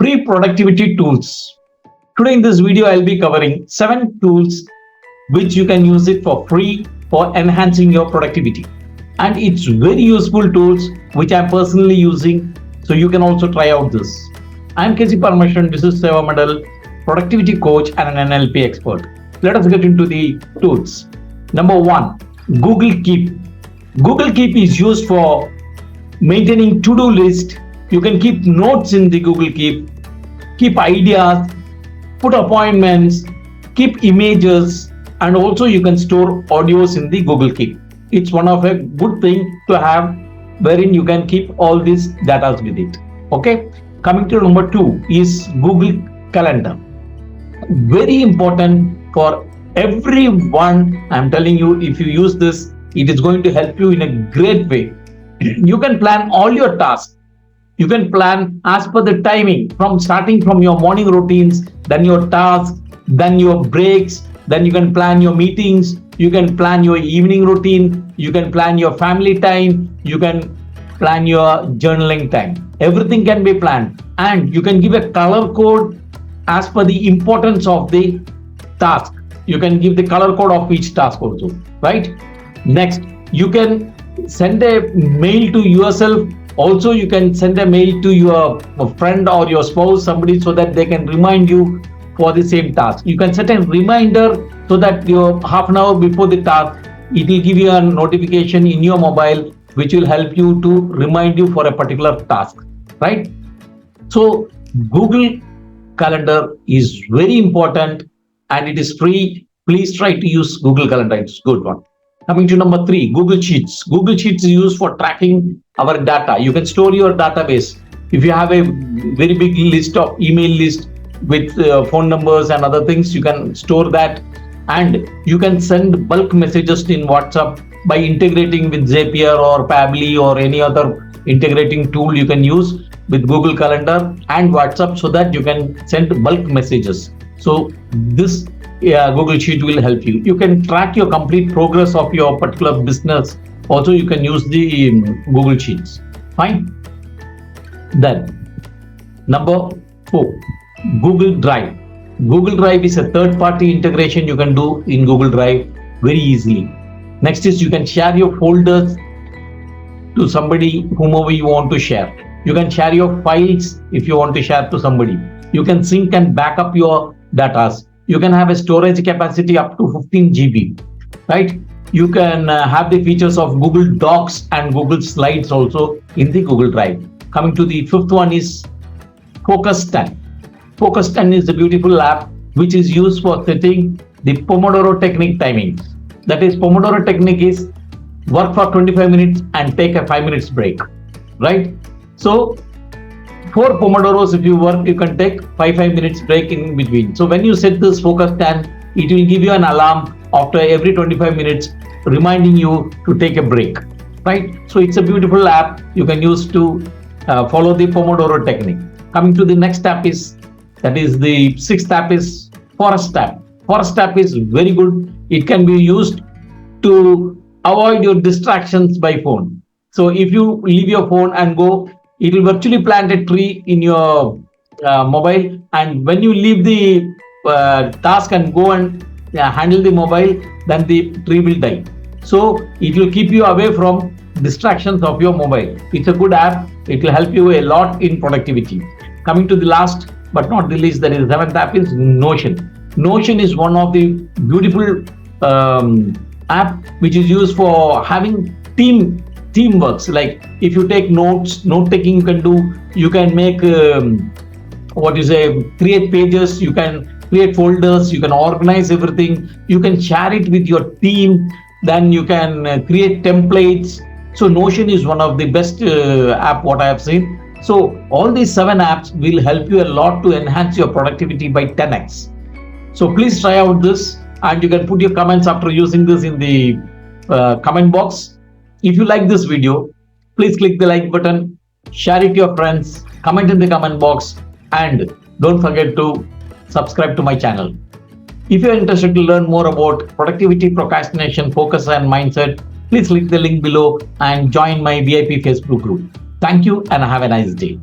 Free productivity tools. Today in this video, I'll be covering 7 tools which you can use it for free for enhancing your productivity. And it's very useful tools which I'm personally using. So you can also try out this. I'm kcparameswaran, this is Seva Medal, productivity coach and an NLP expert. Let us get into the tools. Number 1, Google Keep. Google Keep is used for maintaining to-do list. You can keep notes in the Google keep ideas, put appointments, keep images, and also you can store audios in the Google Keep. It's one of a good thing to have wherein you can keep all these data with it. Okay. Coming to number 2 is Google Calendar. Very important for everyone. I'm telling you, if you use this, it is going to help you in a great way. You can plan all your tasks. You can plan as per the timing, from starting from your morning routines, then your tasks, then your breaks, then you can plan your meetings, you can plan your evening routine, you can plan your family time, you can plan your journaling time. Everything can be planned, and you can give a color code as per the importance of the task. You can give the color code of each task also, right? Next, you can send a mail to yourself. Also, you can send a mail to your friend or your spouse, somebody, so that they can remind you for the same task. You can set a reminder so that your half an hour before the task, it will give you a notification in your mobile, which will help you to remind you for a particular task, right? So Google Calendar is very important and it is free. Please try to use Google Calendar. It's a good one. Coming to number 3, Google Sheets. Google Sheets is used for tracking our data. You can store your database. If you have a very big list of email list with phone numbers and other things, you can store that, and you can send bulk messages in WhatsApp by integrating with Zapier or Pabbly or any other integrating tool you can use with Google Calendar and WhatsApp, so that you can send bulk messages. So this Google Sheet will help you. You can track your complete progress of your particular business. Also, you can use the Google Sheets. Fine. Then, number 4, Google Drive. Google Drive is a third-party integration you can do in Google Drive very easily. Next is you can share your folders to somebody, whomever you want to share. You can share your files if you want to share to somebody. You can sync and back up your data. You can have a storage capacity up to 15 GB, right? You can have the features of Google Docs and Google Slides also in the Google Drive. Coming to the 5th one is Focus 10. Focus 10 is a beautiful app which is used for setting the Pomodoro technique timings. That is, Pomodoro technique is work for 25 minutes and take a 5 minutes break, right? So 4 Pomodoros, if you work, you can take 5 minutes break in between. So when you set this Focus 10, it will give you an alarm after every 25 minutes reminding you to take a break, right? So it's a beautiful app you can use to follow the Pomodoro technique. Coming to the next app is, that is the 6th app is Forest app. Forest app is very good. It can be used to avoid your distractions by phone. So if you leave your phone and go, it will virtually plant a tree in your mobile, and when you leave the task and go and handle the mobile, then the tree will die. So it will keep you away from distractions of your mobile. It's a good app. It will help you a lot in productivity. Coming to the last but not the least, that is 7th app is Notion. Notion is one of the beautiful app which is used for having teamworks. Like if you take notes, note taking you can do, you can make create pages, you can create folders, you can organize everything, you can share it with your team, then you can create templates. So Notion is one of the best app what I have seen. So all these 7 apps will help you a lot to enhance your productivity by 10x. So please try out this, and you can put your comments after using this in the comment box. If you like this video, please click the like button, share it to your friends, comment in the comment box, and don't forget to subscribe to my channel. If you are interested to learn more about productivity, procrastination, focus, and mindset, please click the link below and join my VIP Facebook group. Thank you and have a nice day.